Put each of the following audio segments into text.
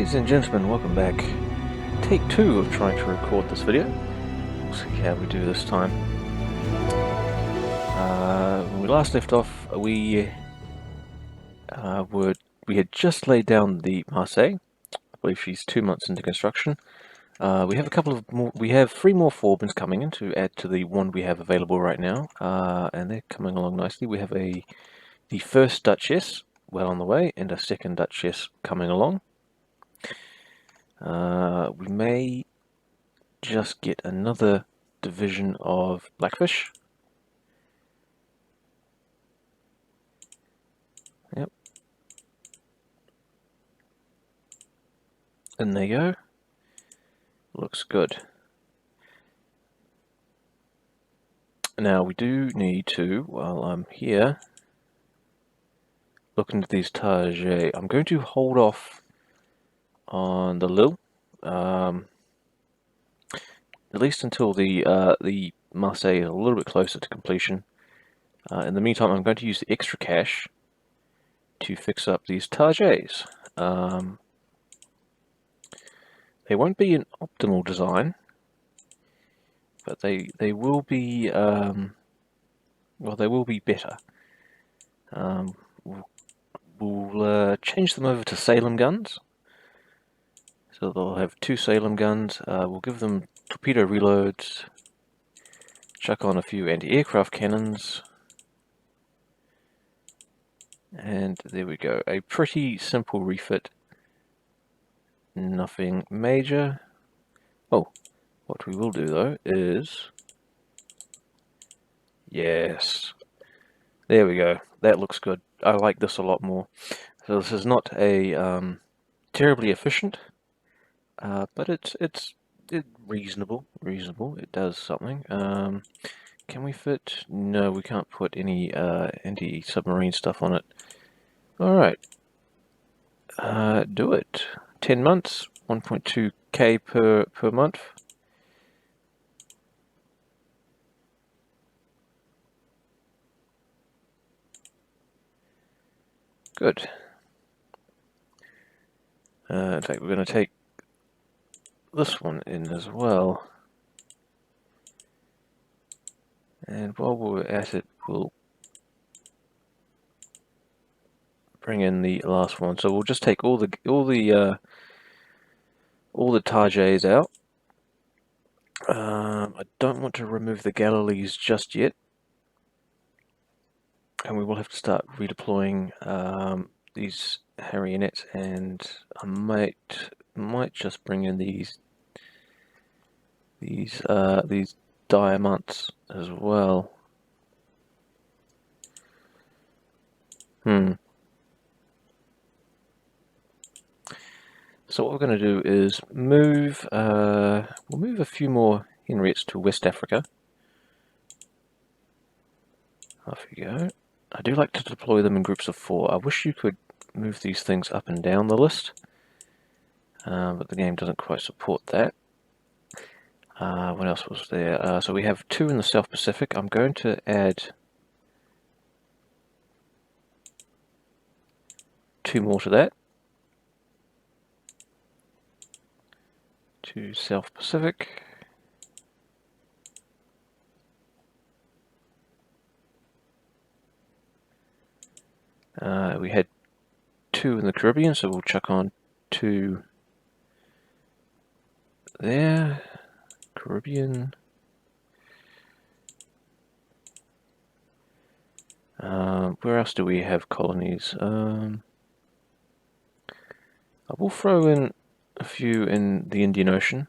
Ladies and gentlemen, welcome back. Take 2 of trying to record this video. We'll see how we do this time. When we last left off, we had just laid down the Marseille. I believe she's 2 months into construction. We have a couple of more. We have 3 more forebins coming in to add to the one we have available right now, and they're coming along nicely. We have the first Duchess well on the way, and a second Duchess coming along. We may just get another division of Blackfish. Yep. And there you go. Looks good. Now we do need to, while I'm here, look into these Target. I'm going to hold off on the Lille, at least until the Marseille is a little bit closer to completion. In the meantime, I'm going to use the extra cash to fix up these Targets. They won't be an optimal design, but they will be well, they will be better. We'll change them over to Salem guns, so they'll have 2 Salem guns. We'll give them torpedo reloads, chuck on a few anti-aircraft cannons, and there we go. A pretty simple refit, nothing major. Oh, what we will do though is, yes, there we go. That looks good. I like this a lot more. So this is not a terribly efficient, but it's reasonable. It does something. Can we fit? No, we can't put any anti-submarine stuff on it. All right, do it. 10 months, 1.2k per month. Good. In fact, we're going to take this one in as well. And while we're at it, we'll bring in the last one. So we'll just take all the Targets out. I don't want to remove the Galilees just yet, and we will have to start redeploying these Harriettes, and I might just bring in these Diamonds as well. So what we're going to do is move. We'll move a few more Henriettes to West Africa. Off you go. I do like to deploy them in groups of 4. I wish you could move these things up and down the list, but the game doesn't quite support that. What else was there? So we have 2 in the South Pacific. I'm going to add 2 more to that. 2 South Pacific. We had 2 in the Caribbean, so we'll chuck on 2 there. Caribbean. Where else do we have colonies? I will throw in a few in the Indian Ocean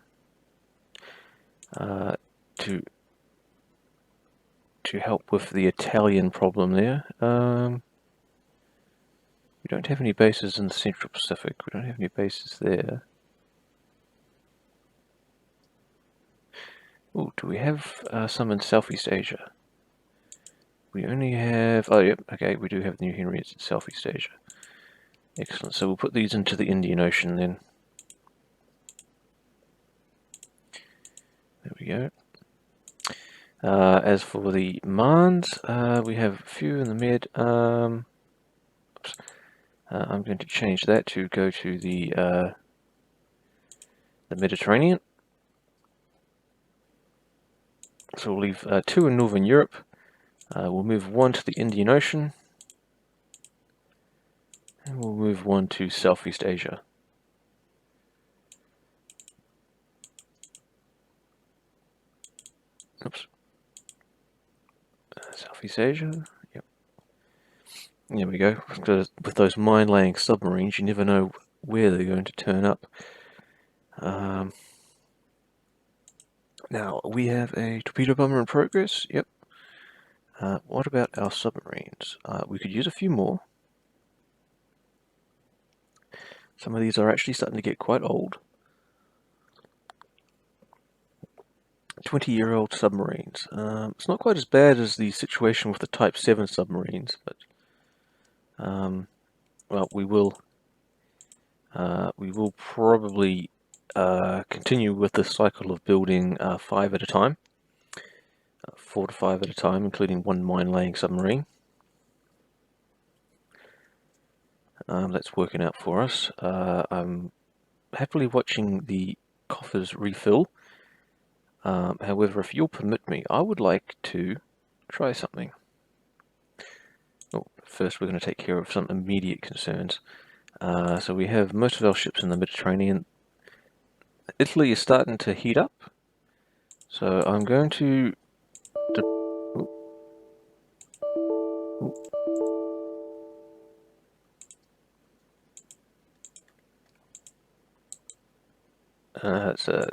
to help with the Italian problem there. We don't have any bases in the Central Pacific. We don't have any bases there. Oh, do we have some in Southeast Asia? We only have... oh, yep, okay, we do have the New Henriettes in Southeast Asia. Excellent, so we'll put these into the Indian Ocean then. There we go. As for the Marnes, we have a few in the Med. Oops. I'm going to change that to go to the the Mediterranean. So we'll leave 2 in Northern Europe. We'll move 1 to the Indian Ocean. And we'll move 1 to Southeast Asia. Oops. Southeast Asia. Yep. There we go. With those mine-laying submarines, you never know where they're going to turn up. Now, we have a torpedo bomber in progress. Yep. What about our submarines? We could use a few more. Some of these are actually starting to get quite old. 20-year-old submarines. It's not quite as bad as the situation with the Type 7 submarines, but well, we will probably continue with the cycle of building 5 at a time, 4 to 5 at a time, including 1 mine-laying submarine. That's working out for us. I'm happily watching the coffers refill. However, if you'll permit me, I would like to try something. Oh, first we're going to take care of some immediate concerns. So we have most of our ships in the Mediterranean. Italy is starting to heat up. So I'm going to...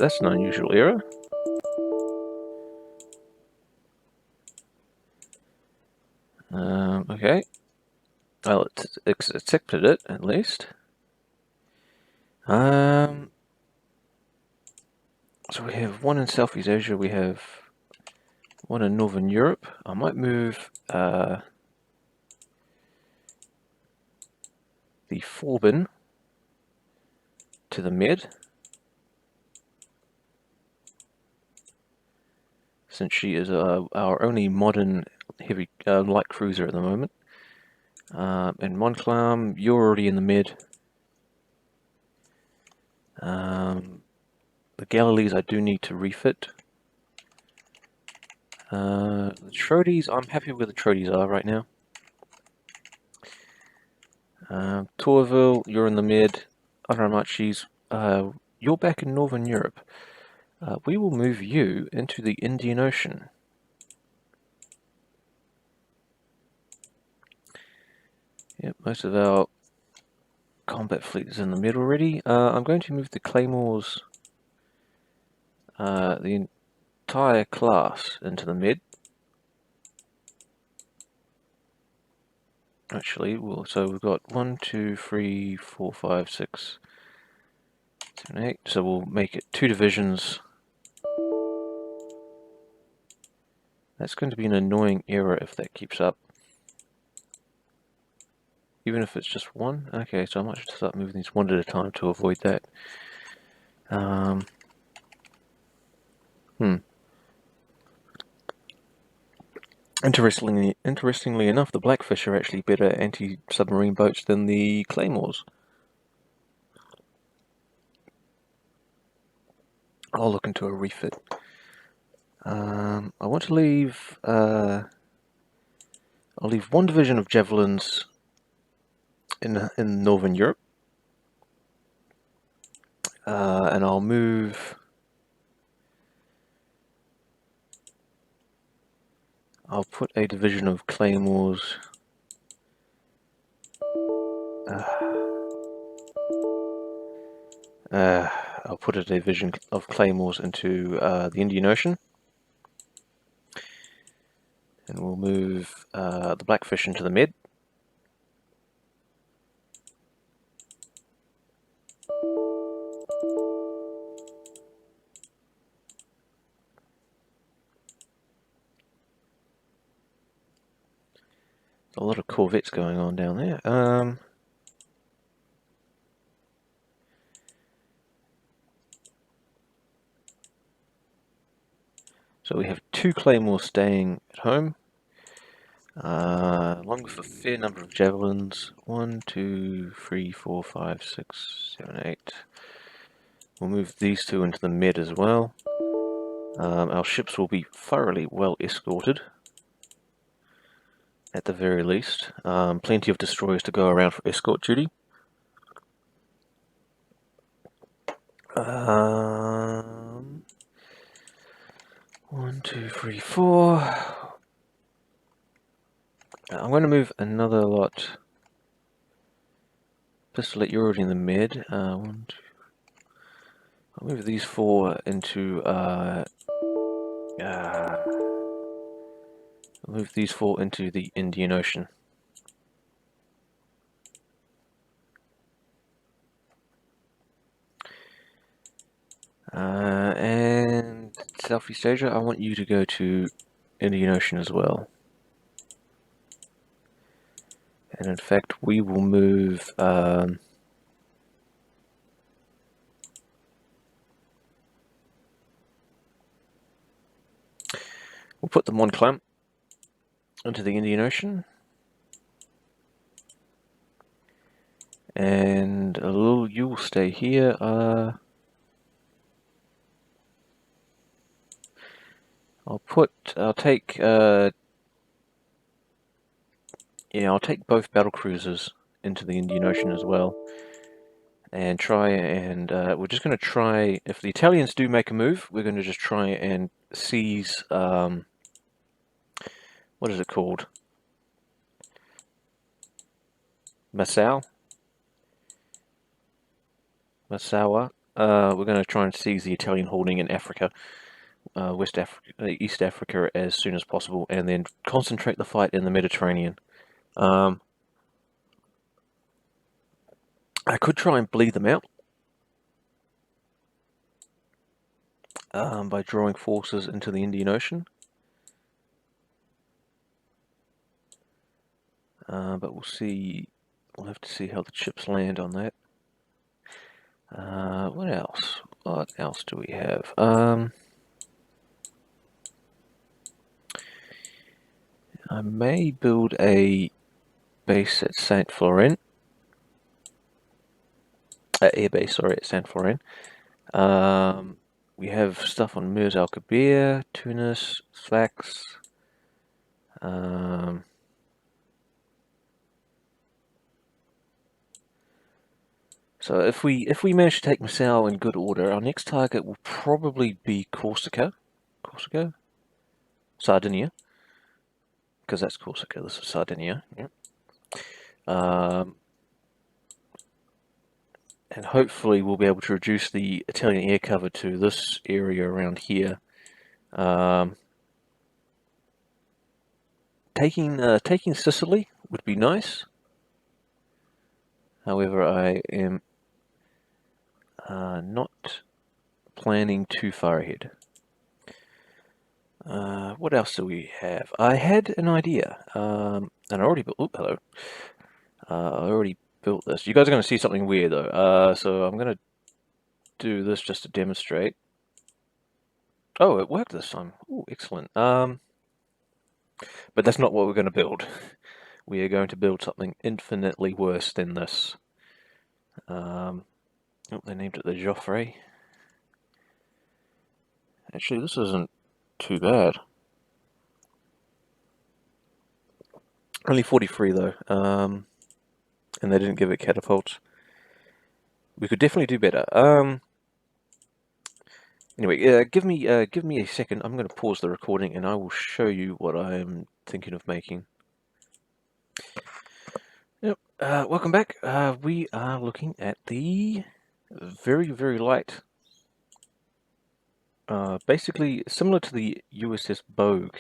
that's an unusual error. Okay. Well, it's accepted it, at least. So we have 1 in Southeast Asia, we have 1 in Northern Europe. I might move the Forbin to the mid, since she is our only modern heavy light cruiser at the moment. And Montcalm, you're already in the mid. The Galilees I do need to refit. The Trodies, I'm happy where the Trodies are right now. Tourville, you're in the mid. Aramachi's, you're back in Northern Europe. We will move you into the Indian Ocean. Yep, most of our combat fleet is in the mid already. I'm going to move the Claymores, the entire class, into the mid. Actually, so we've got 1, 2, 3, 4, 5, 6, 7, 8. So we'll make it 2 divisions. That's going to be an annoying error if that keeps up. Even if it's just 1? Okay, so I might just start moving these 1 at a time to avoid that. Interestingly enough, the Blackfish are actually better anti-submarine boats than the Claymores. I'll look into a refit. I want to leave... I'll leave 1 division of Javelins in Northern Europe. And I'll move... I'll put a division of Claymores... I'll put a division of Claymores into the Indian Ocean. And we'll move the Blackfish into the mid. A lot of corvettes going on down there. So we have 2 Claymores staying at home, along with a fair number of Javelins. 1, 2, 3, 4, 5, 6, 7, 8. We'll move these two into the Med as well. Our ships will be thoroughly well escorted, at the very least. Plenty of destroyers to go around for escort duty. 1, 2, 3, 4. I'm going to move another lot. Pistolette, you're already in the Med. 1, 2. I'll move these 4 into. I'll move these 4 into the Indian Ocean. And Southeast Asia, I want you to go to Indian Ocean as well. And in fact, we will move. We'll put the Mon Clamp into the Indian Ocean. And you'll stay here. I'll take I'll take both battle cruisers into the Indian Ocean as well, and try and we're just going to try, if the Italians do make a move, we're going to just try and seize what is it called? Massawa. We're going to try and seize the Italian holding in Africa, West Africa, East Africa, as soon as possible, and then concentrate the fight in the Mediterranean. I could try and bleed them out by drawing forces into the Indian Ocean, but we'll see. We'll have to see how the chips land on that. What else? What else do we have? I may build a base at Saint Florent. Air base, sorry, at Saint Florent. We have stuff on Mers Al Kabir, Tunis, Sfax. So if we manage to take Missal in good order, our next target will probably be Corsica, Sardinia, because that's Corsica. This is Sardinia. Yep. And hopefully we'll be able to reduce the Italian air cover to this area around here. Taking Sicily would be nice. However, I am not planning too far ahead. What else do we have? I had an idea, and I already built. Oh, hello. I already built this. You guys are going to see something weird though. So I'm going to do this just to demonstrate. Oh, it worked this time. Oh, excellent. But that's not what we're going to build. We are going to build something infinitely worse than this. Oh, they named it the Joffre. Actually, this isn't too bad. Only 43 though. And they didn't give it catapults. We could definitely do better. Anyway, give me a second. I'm going to pause the recording, and I will show you what I am thinking of making. Yep. Welcome back. We are looking at the very, very light. Basically similar to the USS Bogue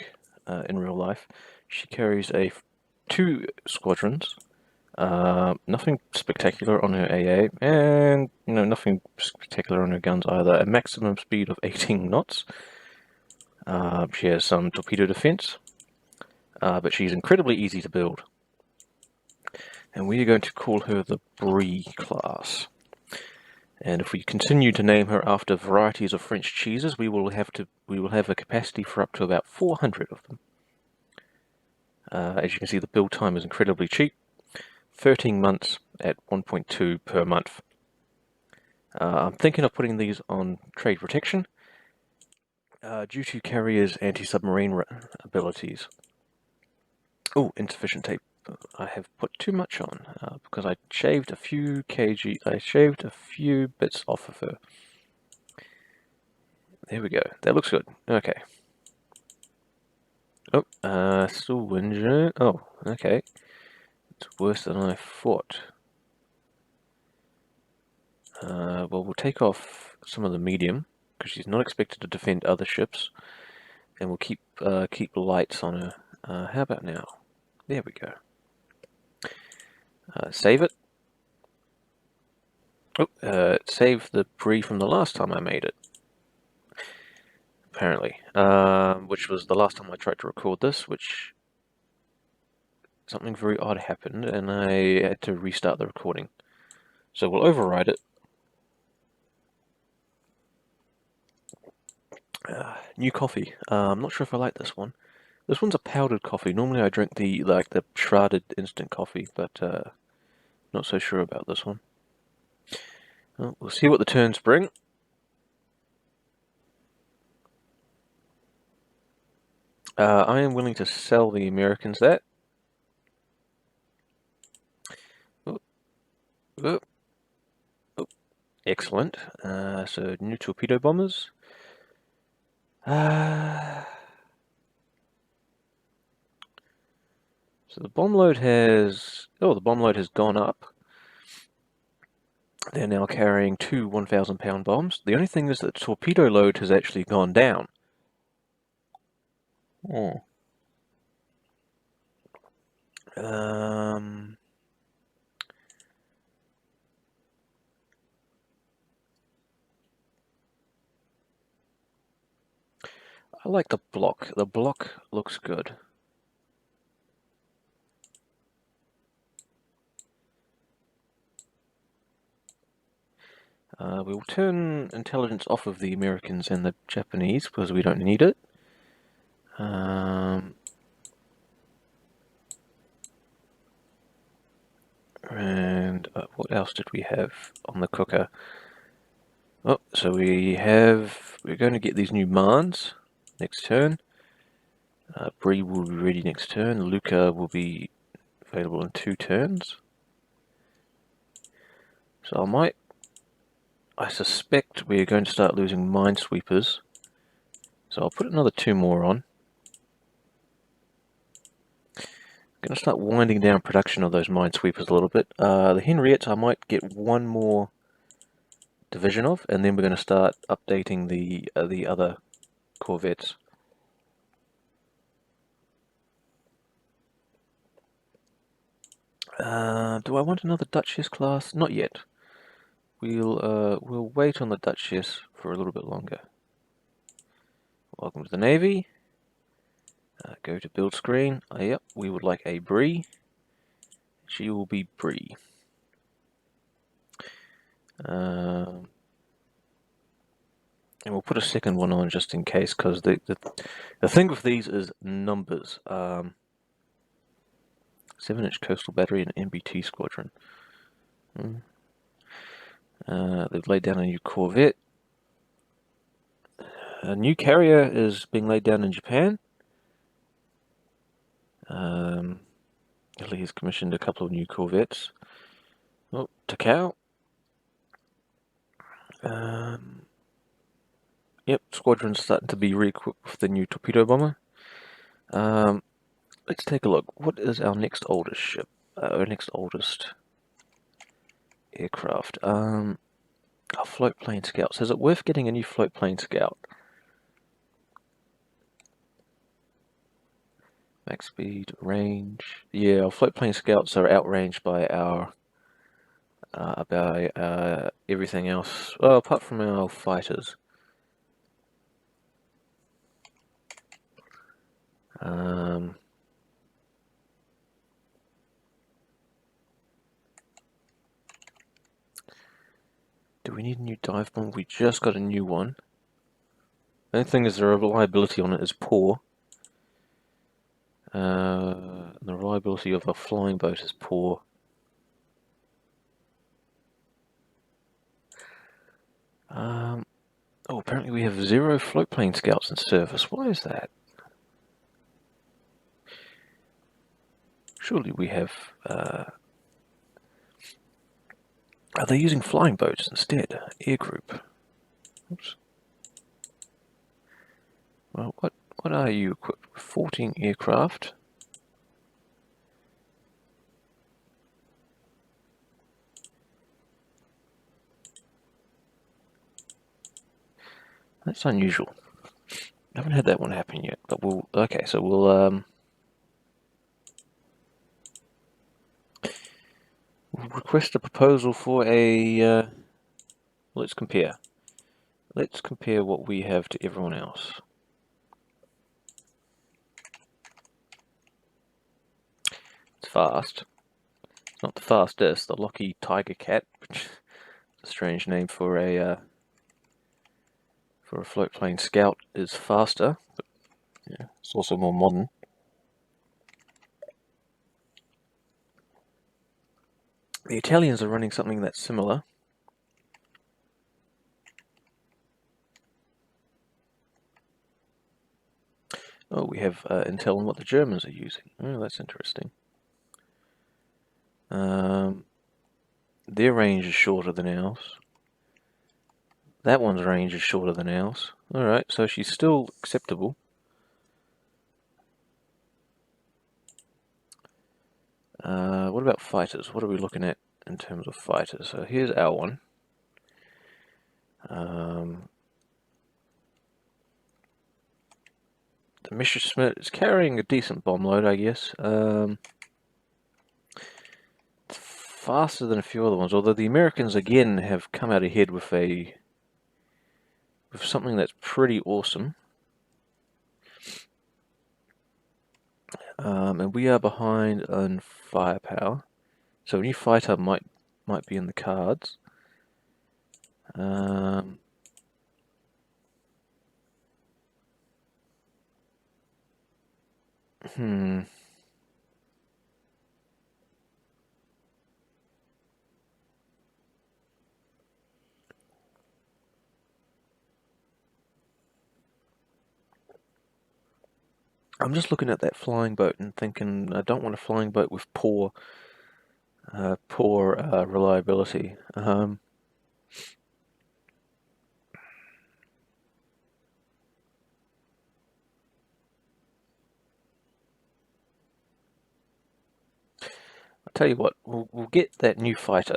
in real life. She carries 2 squadrons. Nothing spectacular on her AA, and nothing spectacular on her guns either. A maximum speed of 18 knots. She has some torpedo defense, but she's incredibly easy to build. And we are going to call her the Brie class. And if we continue to name her after varieties of French cheeses, we will have a capacity for up to about 400 of them. As you can see, the build time is incredibly cheap. 13 months at 1.2 per month. I'm thinking of putting these on trade protection due to carrier's anti-submarine abilities. Oh, insufficient tape. I have put too much on because I shaved a few bits off of her. There we go. That looks good. Okay. Oh, still windshield. Oh, okay. It's worse than I thought. Well, we'll take off some of the medium because she's not expected to defend other ships, and we'll keep lights on her. How about now? There we go. Save it. Oh, it saved the brie from the last time I made it. Apparently, which was the last time I tried to record this, which something very odd happened, and I had to restart the recording. So we'll override it. New coffee. I'm not sure if I like this one. This one's a powdered coffee. Normally I drink the shrouded instant coffee, but not so sure about this one. Well, we'll see what the turns bring. I am willing to sell the Americans that. Oh, oh, oh. Excellent. So new torpedo bombers. So the bomb load has... Oh, the bomb load has gone up. They're now carrying two 1,000-pound bombs. The only thing is that the torpedo load has actually gone down. Oh. I like the block. The block looks good. We will turn intelligence off of the Americans and the Japanese because we don't need it. And what else did we have on the cooker? Oh, so we're going to get these new Mans next turn. Bree will be ready next turn. Luca will be available in 2 turns. So I suspect we're going to start losing minesweepers. So I'll put another 2 more on. I'm going to start winding down production of those minesweepers a little bit. The Henriettes I might get 1 more division of, and then we're going to start updating the other corvettes. Do I want another Duchess class? Not yet. We'll wait on the Duchess for a little bit longer. Welcome to the Navy. Go to build screen. Yep, we would like a Bree. She will be Bree. And we'll put a second one on just in case, because the thing with these is numbers. 7-inch coastal battery and MBT squadron. They've laid down a new corvette. A new carrier is being laid down in Japan. Italy has commissioned a couple of new corvettes. Oh, Takao. Yep, squadron's starting to be re-equipped with the new torpedo bomber. Let's take a look. What is our next oldest ship? Our next oldest aircraft. Our float plane scouts. Is it worth getting a new float plane scout? Max speed, range. Yeah, our float plane scouts are outranged by our everything else. Well, apart from our fighters. Do we need a new dive bomb? We just got a new one. The only thing is the reliability on it is poor. The reliability of a flying boat is poor. Oh, apparently we have 0 float plane scouts in service. Why is that? Surely we have... are they using flying boats instead? Air group. Oops. Well, what are you equipped with? 14 aircraft. That's unusual. I haven't had that one happen yet, but we'll... Okay, so we'll request a proposal for a... let's compare. Let's compare what we have to everyone else. It's fast. It's not the fastest. The Lockheed Tiger Cat, which is a strange name for a float plane scout, is faster, but yeah, it's also more modern. The Italians are running something that's similar. Oh, we have intel on what the Germans are using. Oh, that's interesting. Their range is shorter than ours. That one's range is shorter than ours. Alright, so she's still acceptable. What about fighters? What are we looking at in terms of fighters? So here's our one. The Messerschmitt is carrying a decent bomb load, I guess. Faster than a few other ones, although the Americans again have come out ahead with something that's pretty awesome. And we are behind on firepower, so a new fighter might be in the cards. I'm just looking at that flying boat and thinking, I don't want a flying boat with poor reliability. I'll tell you what, we'll get that new fighter.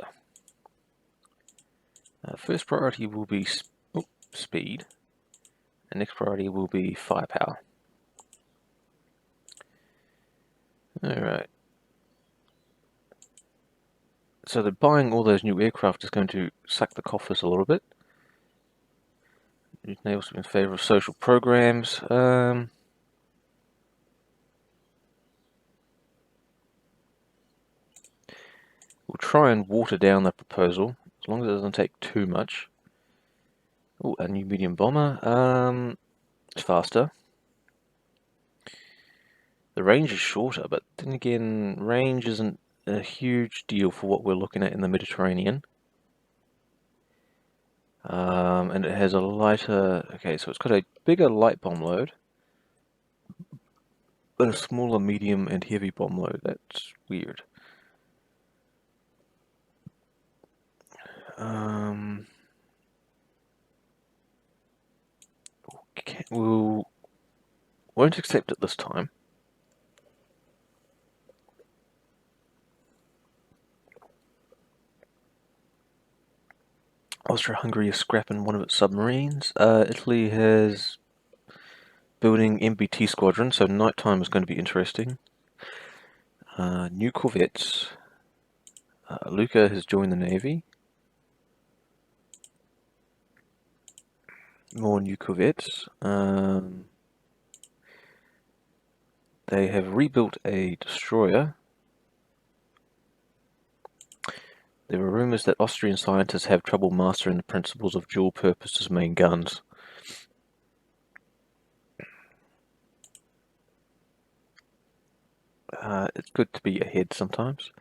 First priority will be speed, and next priority will be firepower. Alright. So that buying all those new aircraft is going to suck the coffers a little bit. They also in favour of social programs. We'll try and water down that proposal, as long as it doesn't take too much. Oh, a new medium bomber. It's faster. The range is shorter, but then again, range isn't a huge deal for what we're looking at in the Mediterranean. And it has a lighter... Okay, so it's got a bigger light bomb load, but a smaller medium and heavy bomb load. That's weird. We won't accept it this time. Austria-Hungary is scrapping one of its submarines. Italy has building MBT squadron, so nighttime is going to be interesting. New corvettes. Luca has joined the navy. More new corvettes. They have rebuilt a destroyer. There are rumors that Austrian scientists have trouble mastering the principles of dual-purpose main guns. It's good to be ahead sometimes.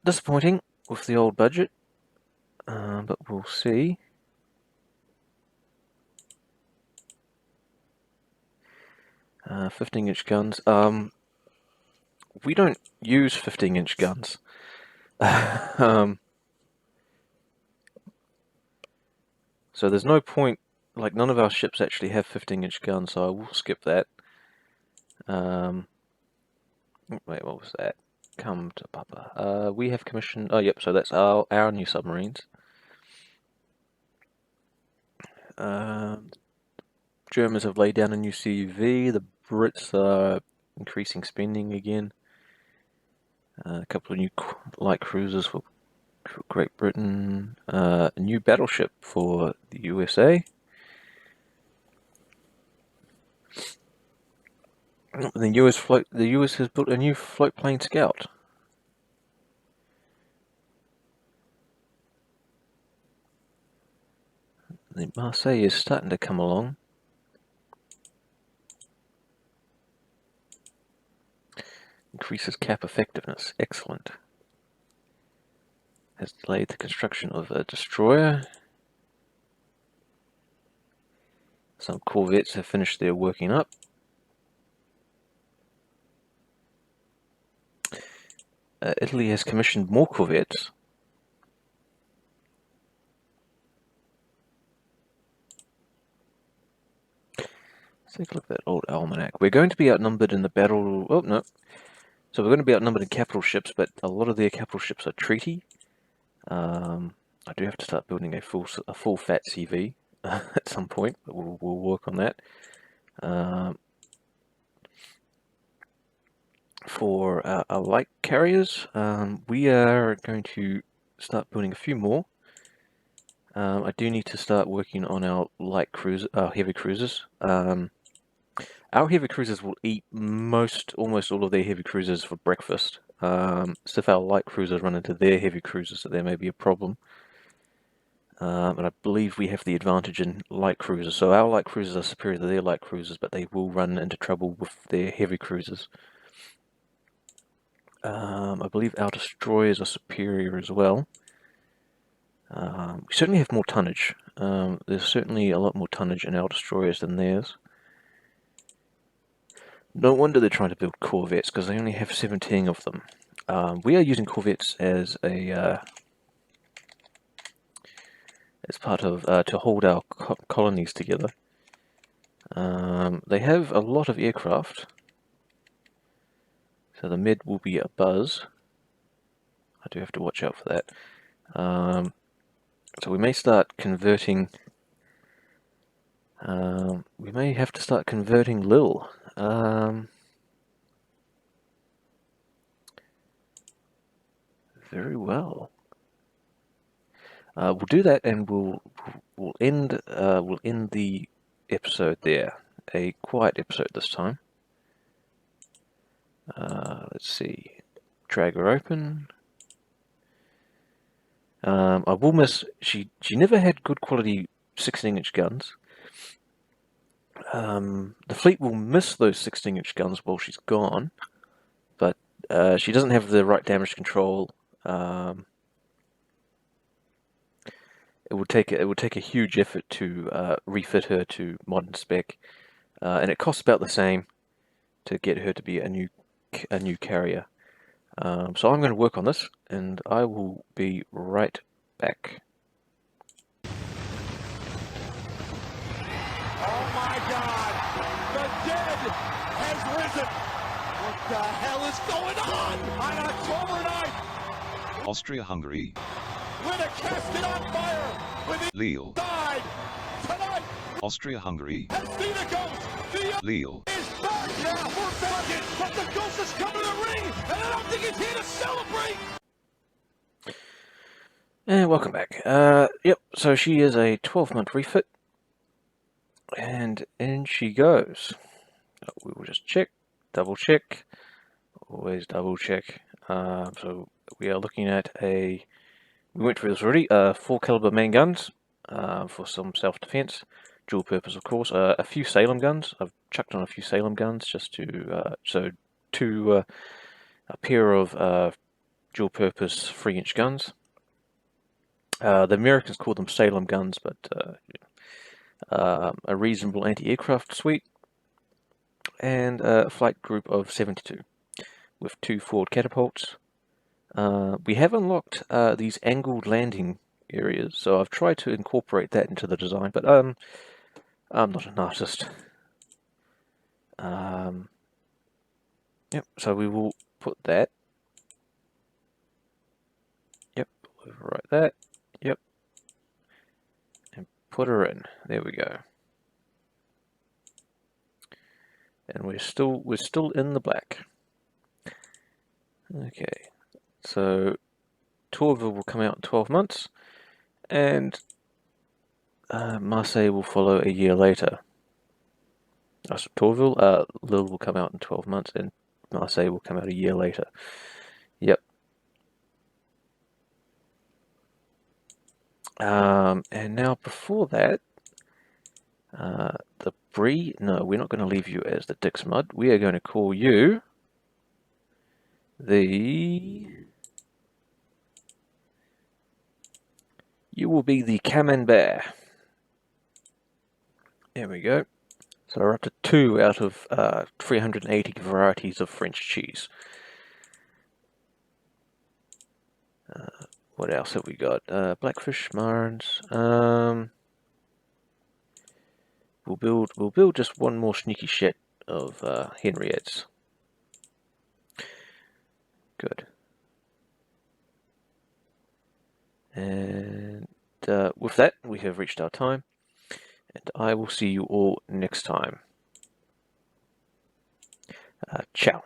Disappointing with the old budget. but we'll see. 15-inch guns. We don't use 15-inch guns. So there's no point, like none of our ships actually have 15-inch guns, so I will skip that. Wait, what was that? Come to Papa. We have commissioned, oh yep, so that's our new submarines. Germans have laid down a new CUV, the Brits are increasing spending again. A couple of new light cruisers for Great Britain, a new battleship for the USA. The US has built a new float plane Scout. The Marseille is starting to come along. Increases cap effectiveness. Excellent. Has delayed the construction of a destroyer. Some corvettes have finished their working up. Italy has commissioned more corvettes. Let's take a look at that old almanac. We're going to be outnumbered in the battle. Oh, no. So we're going to be outnumbered in capital ships, but a lot of their capital ships are treaty. I do have to start building a full fat CV at some point, but we'll work on that. For our light carriers, we are going to start building a few more. I do need to start working on our heavy cruisers. Our heavy cruisers will eat almost all of their heavy cruisers for breakfast. So if our light cruisers run into their heavy cruisers, there may be a problem. And I believe we have the advantage in light cruisers. So our light cruisers are superior to their light cruisers, but they will run into trouble with their heavy cruisers. I believe our destroyers are superior as well. We certainly have more tonnage. There's certainly a lot more tonnage in our destroyers than theirs. No wonder they're trying to build corvettes, because they only have 17 of them. We are using corvettes as part of to hold our colonies together. They have a lot of aircraft, so the Med will be a buzz. I do have to watch out for that. So we may start converting. We may have to start converting Lille. Very well. We'll do that, and we'll end the episode there. A quiet episode this time. Let's see. Drag her open. I will miss. She never had good quality 16-inch guns. The fleet will miss those 16-inch guns while she's gone, but she doesn't have the right damage control. It would take a huge effort to refit her to modern spec, and it costs about the same to get her to be a new carrier. So I'm going to work on this, and I will be right back. Oh my God! The dead has risen! What the hell is going on October 9th? Austria-Hungary. With a casket on fire! With the Lille. died! Tonight! Austria-Hungary. Has seen a ghost! The Lille. is back! Yeah, we're back! But the ghost has come to the ring! And I don't think he's here to celebrate! And welcome back. Yep, so she is a 12-month refit. And in she goes. We will just check, double check, always double check. So we are looking at we went through this already, 4 caliber main guns for some self-defense, dual purpose of course, a few Salem guns. I've chucked on a few Salem guns just to, a pair of dual purpose 3-inch guns. The Americans call them Salem guns, but a reasonable anti-aircraft suite, and a flight group of 72 with 2 forward catapults. We have unlocked these angled landing areas, so I've tried to incorporate that into the design, but I'm not an artist. Yep, so we will put that. Yep, overwrite that. Yep, and put her in. There we go. And we're still in the black. Okay, so Tourville will come out in 12 months, and Marseille will follow a year later. So Tourville, Lille will come out in 12 months, and Marseille will come out a year later. Yep. And now before that, the Brie, no, we're not going to leave you as the Dix Mud. We are going to call you you will be the Camembert. There we go. So we're up to 2 out of 380 varieties of French cheese. What else have we got? Blackfish, Marans. We'll build just one more sneaky shit of Henriettes. Good. And with that, we have reached our time, and I will see you all next time. Ciao.